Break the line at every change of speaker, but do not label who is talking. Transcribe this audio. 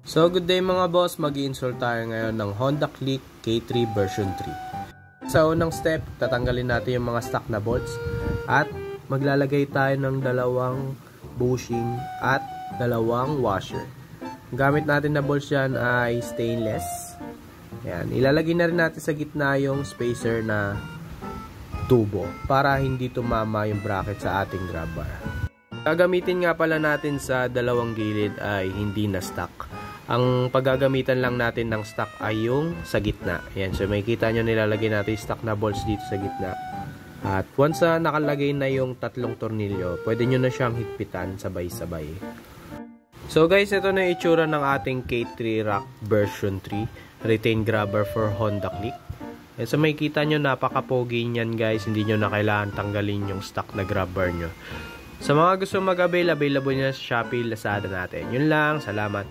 So good day mga boss, mag-i-install tayo ngayon ng Honda Click K3 version 3. Sa unang step, tatanggalin natin yung mga stock na bolts at maglalagay tayo ng dalawang bushing at dalawang washer. Gamit natin na bolts dyan ay stainless. Ayan, ilalagay na rin natin sa gitna yung spacer na tubo para hindi tumama yung bracket sa ating grab bar. Gagamitin nga pala natin sa dalawang gilid ay hindi na stock. Ang paggagamitan lang natin ng stock ay yung sa gitna. Ayan, so makikita nyo nilalagay natin yung stock na bolts dito sa gitna. At once nakalagay na yung tatlong tornilyo, pwede nyo na siyang higpitan sabay-sabay. So guys, ito na yung itsura ng ating K3 Rock version 3 retain grabber for Honda Click. Ayan, so makikita nyo napaka-pogi nyan guys, hindi nyo na kailangan tanggalin yung stock na grabber nyo. Sa mga gusto mag-avail, available nyo sa Shopee, Lazada natin. Yun lang, salamat.